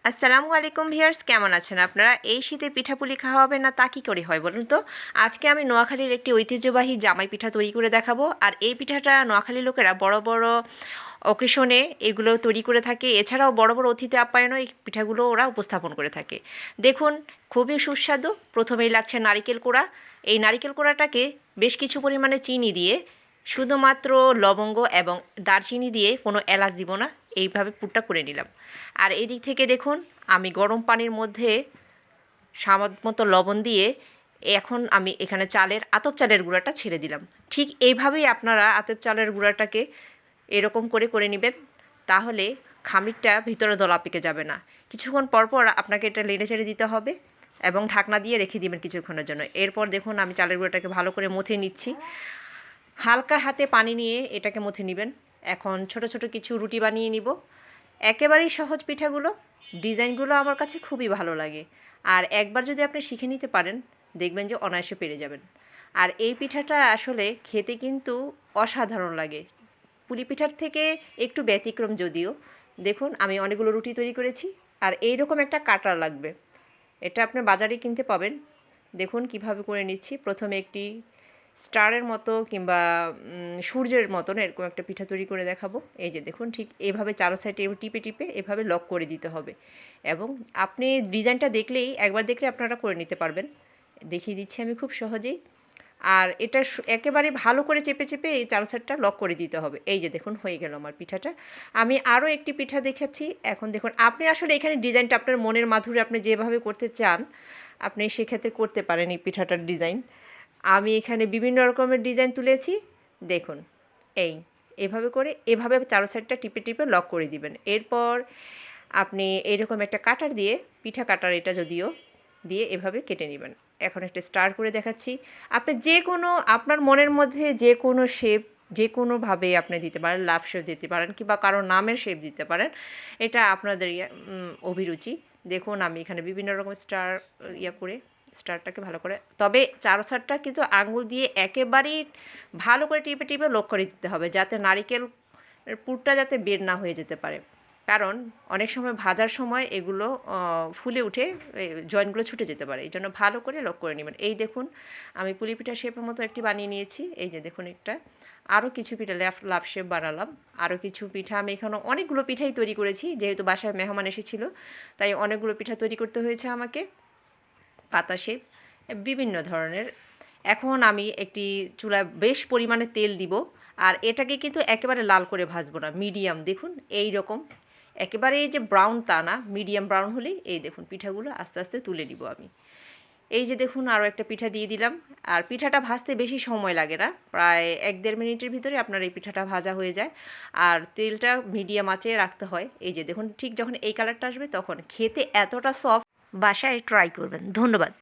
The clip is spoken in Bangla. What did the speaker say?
আসসালামু আলাইকুম ভিউয়ার্স, কেমন আছেন আপনারা? এই শীতে পিঠাপুলি খাওয়া হবে না তা কী করে হয় বলুন তো? আজকে আমি নোয়াখালীর একটি ঐতিহ্যবাহী জামাই পিঠা তৈরি করে দেখাবো। আর এই পিঠাটা নোয়াখালীর লোকেরা বড় বড় অকেশনে এগুলো তৈরি করে থাকে। এছাড়াও বড় বড় অতিথি আপ্যায়নও এই পিঠাগুলো ওরা উপস্থাপন করে থাকে। দেখুন, খুবই সুস্বাদু। প্রথমেই লাগছে নারিকেল কোড়া। এই নারিকেল কোড়াটাকে বেশ কিছু পরিমাণে চিনি দিয়ে, শুধুমাত্র লবঙ্গ এবং দারচিনি দিয়ে, কোনো এলাচ দিব না, এইভাবে পুরটা করে নিলাম। আর এই দিক থেকে দেখুন, আমি গরম পানির মধ্যে সামান্য মতো লবণ দিয়ে এখন আমি এখানে আতপ চালের গুঁড়াটা ছেড়ে দিলাম। ঠিক এইভাবেই আপনারা আতপ চালের গুঁড়াটাকে এরকম করে করে নেবেন, তাহলে খামিরটা ভিতরে দলা পেকে যাবে না। কিছুক্ষণ পরপর আপনাকে এটা নেড়ে চেড়ে দিতে হবে এবং ঢাকনা দিয়ে রেখে দিবেন কিছুক্ষণের জন্য। এরপর দেখুন, আমি চালের গুঁড়াটাকে ভালো করে মথে নিচ্ছি। হালকা হাতে পানি নিয়ে এটাকে মথে নেবেন। এখন ছোট ছোট কিছু রুটি বানিয়ে নিব। একেবারেই সহজ পিঠাগুলো, ডিজাইনগুলো আমার কাছে খুবই ভালো লাগে। আর একবার যদি আপনি শিখে নিতে পারেন, দেখবেন যে অনায়াসে পেরে যাবেন। আর এই পিঠাটা আসলে খেতে কিন্তু অসাধারণ লাগে। পুলি পিঠার থেকে একটু ব্যতিক্রম যদিও। দেখুন, আমি অনেকগুলো রুটি তৈরি করেছি। আর এইরকম একটা কাটার লাগবে, এটা আপনি বাজারে কিনতে পাবেন। দেখুন কিভাবে করে নিচ্ছি। প্রথমে একটি স্টারের মতো কিংবা সূর্যের মতন এরকম একটা পিঠা তৈরি করে দেখাবো। এই যে দেখুন, ঠিক এভাবে চারো সাইডে টিপে টিপে এভাবে লক করে দিতে হবে। এবং আপনি ডিজাইনটা দেখলেই, একবার দেখলে আপনারা করে নিতে পারবেন। দেখিয়ে দিচ্ছি আমি খুব সহজেই। আর এটা একেবারে ভালো করে চেপে চেপে এই চারো সাইডটা লক করে দিতে হবে। এই যে দেখুন, হয়ে গেল আমার পিঠাটা। আমি আরও একটি পিঠা দেখাচ্ছি। এখন দেখুন, আপনি আসলে এখানে ডিজাইনটা আপনার মনের মাধুরী আপনি যেভাবে করতে চান, আপনি সেক্ষেত্রে করতে পারেন এই পিঠাটার ডিজাইন। আমি এখানে বিভিন্ন রকমের ডিজাইন তুলেছি। দেখুন, এভাবে করে এভাবে চারো সাইডটা টিপে টিপে লক করে দিবেন। এরপর আপনি এইরকম একটা কাটার দিয়ে, পিঠা কাটার এটা যদিও, দিয়ে এভাবে কেটে নেবেন। এখন একটা স্টার করে দেখাচ্ছি। আপনি যে কোনো আপনার মনের মধ্যে যে কোনো শেপ, যে কোনোভাবে আপনি দিতে পারেন। লাভ শেপ দিতে পারেন কিংবা কারো নামের শেপ দিতে পারেন। এটা আপনাদের অভিরুচি। দেখুন, আমি এখানে বিভিন্ন রকম স্টার করে স্টারটাকে ভালো করে, তবে চারো সাইডটা কিন্তু আঙুল দিয়ে একেবারেই ভালো করে টিপে টিপে লক করে দিতে হবে, যাতে নারিকেল পুরটা যাতে বের না হয়ে যেতে পারে। কারণ অনেক সময় ভাজার সময় এগুলো ফুলে উঠে জয়েন্টগুলো ছুটে যেতে পারে। এই জন্য ভালো করে লক করে নেবেন। এই দেখুন, আমি পুলি পিঠা শেপের মতো একটি বানিয়ে নিয়েছি। এই যে দেখুন, একটা আরও কিছু পিঠা লাভ শেপ বানালাম। আরও কিছু পিঠা, আমি এখানে অনেকগুলো পিঠাই তৈরি করেছি, যেহেতু বাসায় মেহমান এসেছিলো, তাই অনেকগুলো পিঠা তৈরি করতে হয়েছে আমাকে। পাতা শেপ, বিভিন্ন ধরনের। এখন আমি একটি চুলায় বেশ পরিমাণে তেল দিব। আর এটাকে কিন্তু একেবারে লাল করে ভাজবো না, মিডিয়াম। দেখুন এই রকম, একেবারে এই যে ব্রাউন তা না, মিডিয়াম ব্রাউন হলেই এই দেখুন পিঠাগুলো আস্তে আস্তে তুলে নিব আমি। এই যে দেখুন, আরও একটা পিঠা দিয়ে দিলাম। আর পিঠাটা ভাজতে বেশি সময় লাগে না, প্রায় 1-1.5 মিনিটের ভিতরে আপনার এই পিঠাটা ভাজা হয়ে যায়। আর তেলটা মিডিয়াম আঁচে রাখতে হয়। এই যে দেখুন, ঠিক যখন এই কালারটা আসবে তখন খেতে এতটা সফট, বাসায় ট্রাই করবেন। ধন্যবাদ।